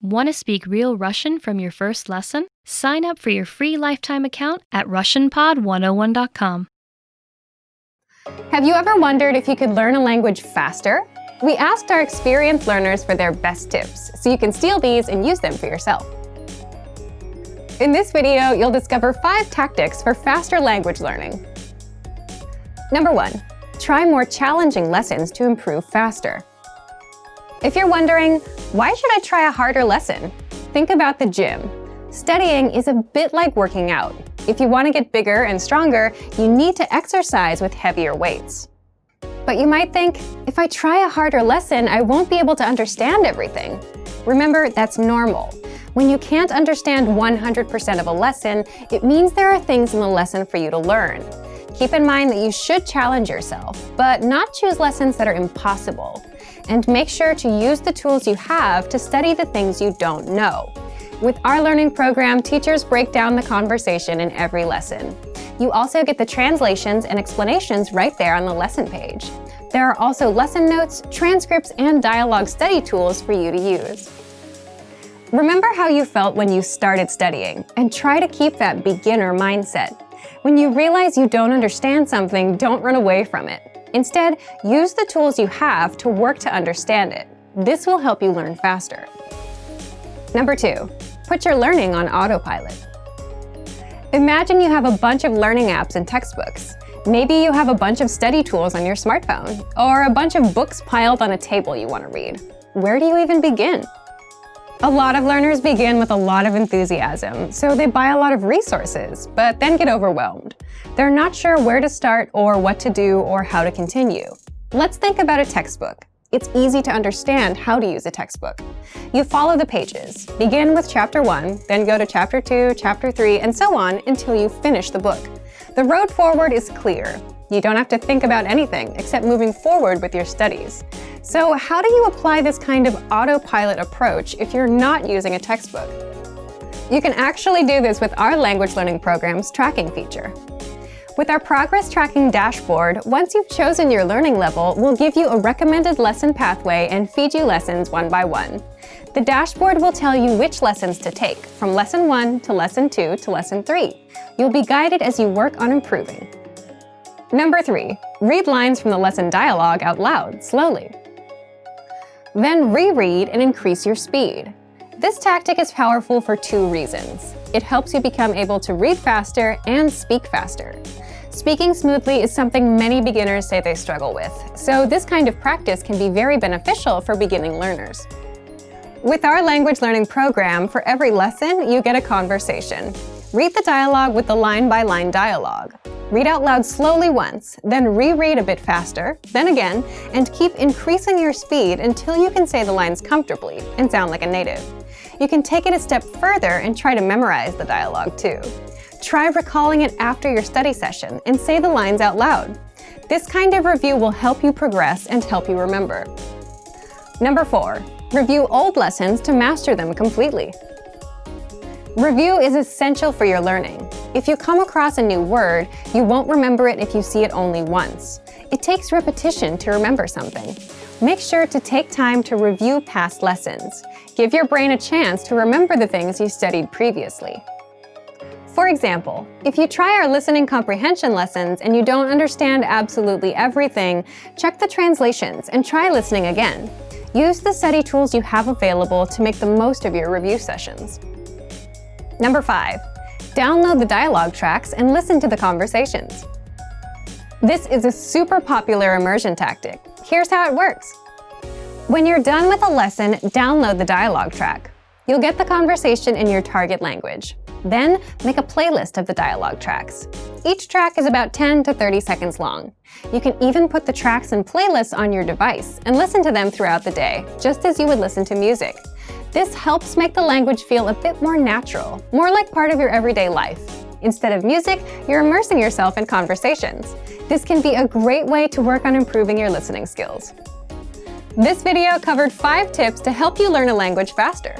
Want to speak real Russian from your first lesson? Sign up for your free lifetime account at RussianPod101.com. Have you ever wondered if you could learn a language faster? We asked our experienced learners for their best tips, so you can steal these and use them for yourself. In this video, you'll discover 5 tactics for faster language learning. Number 1. Try more challenging lessons to improve faster. If you're wondering, why should I try a harder lesson? Think about the gym. Studying is a bit like working out. If you want to get bigger and stronger, you need to exercise with heavier weights. But you might think, if I try a harder lesson, I won't be able to understand everything. Remember, that's normal. When you can't understand 100% of a lesson, it means there are things in the lesson for you to learn. Keep in mind that you should challenge yourself, but not choose lessons that are impossible. And make sure to use the tools you have to study the things you don't know. With our learning program, teachers break down the conversation in every lesson. You also get the translations and explanations right there on the lesson page. There are also lesson notes, transcripts, and dialogue study tools for you to use. Remember how you felt when you started studying, and try to keep that beginner mindset. When you realize you don't understand something, don't run away from it. Instead, use the tools you have to work to understand it. This will help you learn faster. Number 2, put your learning on autopilot. Imagine you have a bunch of learning apps and textbooks. Maybe you have a bunch of study tools on your smartphone, or a bunch of books piled on a table you want to read. Where do you even begin? A lot of learners begin with a lot of enthusiasm, so they buy a lot of resources, but then get overwhelmed. They're not sure where to start or what to do or how to continue. Let's think about a textbook. It's easy to understand how to use a textbook. You follow the pages. Begin with chapter 1, then go to chapter 2, chapter 3, and so on until you finish the book. The road forward is clear. You don't have to think about anything except moving forward with your studies. So how do you apply this kind of autopilot approach if you're not using a textbook? You can actually do this with our language learning program's tracking feature. With our progress tracking dashboard, once you've chosen your learning level, we'll give you a recommended lesson pathway and feed you lessons one by one. The dashboard will tell you which lessons to take, from lesson 1 to lesson 2 to lesson 3. You'll be guided as you work on improving. Number 3, read lines from the lesson dialogue out loud, slowly. Then reread and increase your speed. This tactic is powerful for 2 reasons. It helps you become able to read faster and speak faster. Speaking smoothly is something many beginners say they struggle with, so this kind of practice can be very beneficial for beginning learners. With our language learning program, for every lesson, you get a conversation. Read the dialogue with the line-by-line dialogue. Read out loud slowly once, then reread a bit faster, then again, and keep increasing your speed until you can say the lines comfortably and sound like a native. You can take it a step further and try to memorize the dialogue too. Try recalling it after your study session and say the lines out loud. This kind of review will help you progress and help you remember. Number 4, review old lessons to master them completely. Review is essential for your learning. If you come across a new word, you won't remember it if you see it only once. It takes repetition to remember something. Make sure to take time to review past lessons. Give your brain a chance to remember the things you studied previously. For example, if you try our listening comprehension lessons and you don't understand absolutely everything, check the translations and try listening again. Use the study tools you have available to make the most of your review sessions. Number 5, download the dialogue tracks and listen to the conversations. This is a super popular immersion tactic. Here's how it works. When you're done with a lesson, download the dialogue track. You'll get the conversation in your target language. Then, make a playlist of the dialogue tracks. Each track is about 10 to 30 seconds long. You can even put the tracks and playlists on your device and listen to them throughout the day, just as you would listen to music. This helps make the language feel a bit more natural, more like part of your everyday life. Instead of music, you're immersing yourself in conversations. This can be a great way to work on improving your listening skills. This video covered 5 tips to help you learn a language faster.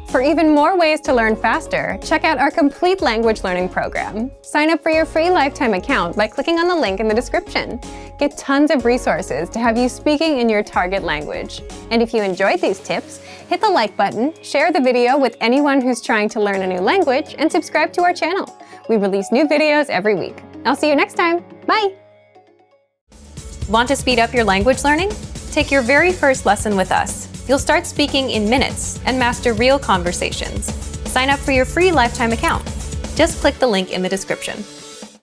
For even more ways to learn faster, check out our complete language learning program. Sign up for your free lifetime account by clicking on the link in the description. Get tons of resources to have you speaking in your target language. And if you enjoyed these tips, hit the like button, share the video with anyone who's trying to learn a new language, and subscribe to our channel. We release new videos every week. I'll see you next time. Bye! Want to speed up your language learning? Take your very first lesson with us. You'll start speaking in minutes and master real conversations. Sign up for your free lifetime account. Just click the link in the description.